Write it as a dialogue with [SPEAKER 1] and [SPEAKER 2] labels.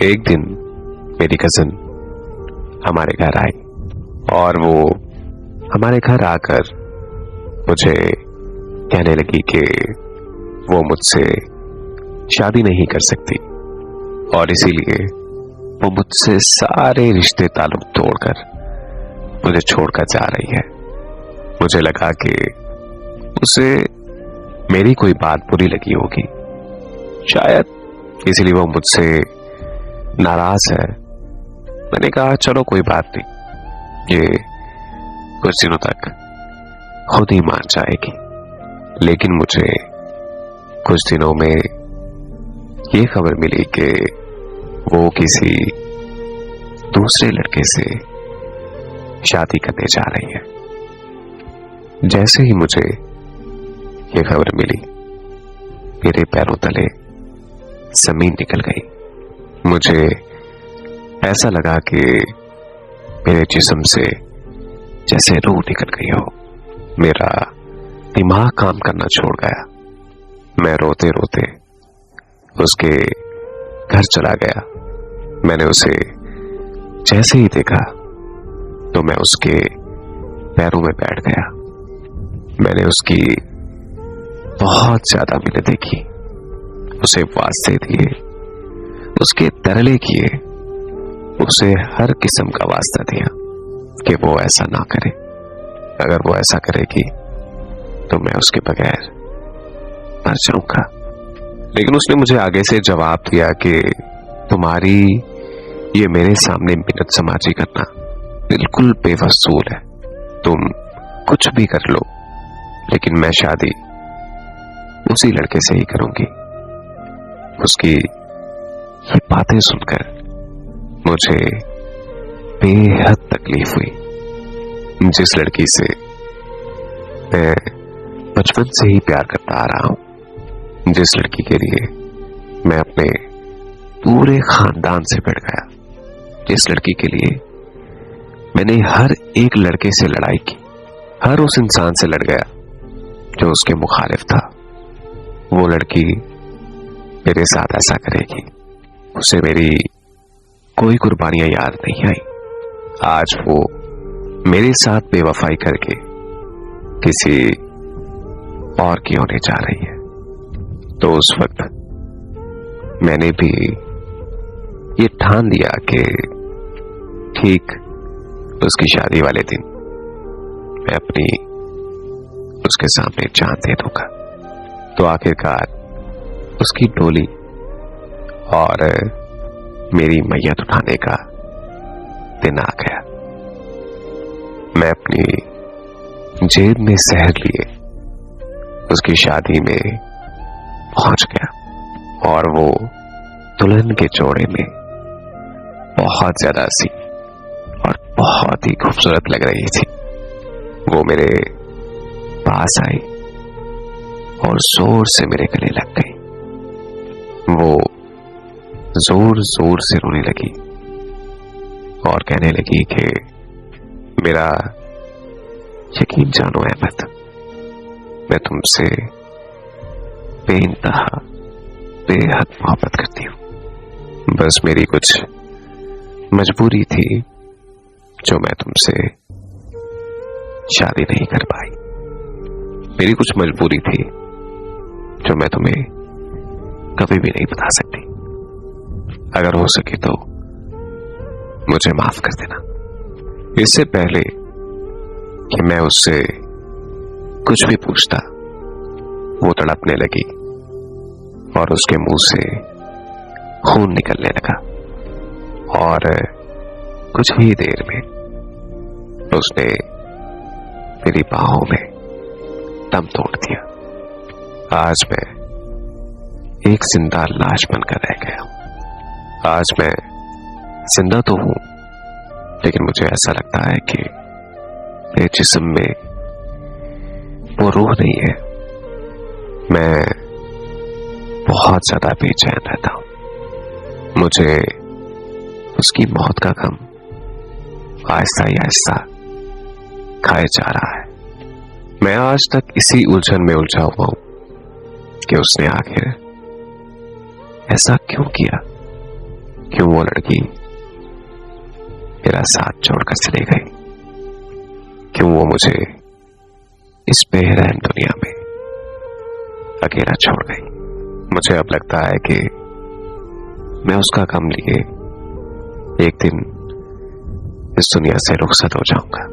[SPEAKER 1] एक दिन मेरी कजिन हमारे घर आई और वो हमारे घर आकर मुझे कहने लगी कि वो मुझसे शादी नहीं कर सकती और इसीलिए वो मुझसे सारे रिश्ते ताल्लुक तोड़कर मुझे छोड़कर जा रही है। मुझे लगा कि उसे मेरी कोई बात बुरी लगी होगी, शायद इसलिए वो मुझसे नाराज है। मैंने कहा चलो कोई बात नहीं, ये कुछ दिनों तक खुद ही मान जाएगी। लेकिन मुझे कुछ दिनों में ये खबर मिली कि वो किसी दूसरे लड़के से शादी करने जा रही है। जैसे ही मुझे ये खबर मिली, मेरे पैरों तले जमीन निकल गई। मुझे ऐसा लगा कि मेरे जिस्म से जैसे रूह निकल गई हो। मेरा दिमाग काम करना छोड़ गया। मैं रोते रोते उसके घर चला गया। मैंने उसे जैसे ही देखा तो मैं उसके पैरों में बैठ गया। मैंने उसकी बहुत ज्यादा मिन्नतें की, उसे वास्ते दिए, उसके तरले किए, उसे हर किस्म का वास्ता दिया कि वो ऐसा ना करे। अगर वो ऐसा करेगी तो मैं उसके बगैर मर जाऊंगा। लेकिन उसने मुझे आगे से जवाब दिया कि तुम्हारी ये मेरे सामने मिन्नत समाजी करना बिल्कुल बेवसूल है। तुम कुछ भी कर लो, लेकिन मैं शादी उसी लड़के से ही करूंगी। उसकी ये बातें सुनकर मुझे बेहद तकलीफ हुई। जिस लड़की से मैं बचपन से ही प्यार करता आ रहा हूं, जिस लड़की के लिए मैं अपने पूरे खानदान से भिड़ गया, जिस लड़की के लिए मैंने हर एक लड़के से लड़ाई की, हर उस इंसान से लड़ गया जो उसके मुखालिफ था, वो लड़की मेरे साथ ऐसा करेगी। उसे मेरी कोई कुर्बानियां याद नहीं आई। आज वो मेरे साथ बेवफाई करके किसी और की होने जा रही है। तो उस वक्त मैंने भी ये ठान लिया कि ठीक उसकी शादी वाले दिन मैं अपनी उसके सामने जान दे दूंगा। तो आखिरकार उसकी डोली और मेरी मैयत उठाने का दिन आ गया। मैं अपनी जेब में जहर लिए उसकी शादी में पहुंच गया और वो दुल्हन के जोड़े में बहुत ज्यादा सी और बहुत ही खूबसूरत लग रही थी। वो मेरे पास आई और जोर से मेरे गले लग गई। वो जोर जोर से रोने लगी और कहने लगी कि मेरा यकीन जानो अहमद, मैं तुमसे बेइंतहा बेहद मोहब्बत करती हूं। बस मेरी कुछ मजबूरी थी जो मैं तुमसे शादी नहीं कर पाई। मेरी कुछ मजबूरी थी जो मैं तुम्हें कभी भी नहीं बता सकती। अगर हो सके तो मुझे माफ कर देना। इससे पहले कि मैं उससे कुछ भी पूछता, वो तड़पने लगी और उसके मुंह से खून निकलने लगा और कुछ ही देर में उसने मेरी बाहों में दम तोड़ दिया। आज मैं एक जिंदा लाश बनकर रह गया हूं। आज मैं जिंदा तो हूं, लेकिन मुझे ऐसा लगता है कि मेरे जिस्म में वो रूह नहीं है। मैं बहुत ज्यादा बेचैन रहता हूं। मुझे उसकी मौत का गम आहिस्ता ही आहिस्ता खाए जा रहा है। मैं आज तक इसी उलझन में उलझा हुआ हूं कि उसने आखिर ऐसा क्यों किया क्यों वो लड़की मेरा साथ छोड़कर चली गई, क्यों वो मुझे इस बेरहम दुनिया में अकेला छोड़ गई। मुझे अब लगता है कि मैं उसका गम लिए एक दिन इस दुनिया से रुखसत हो जाऊंगा।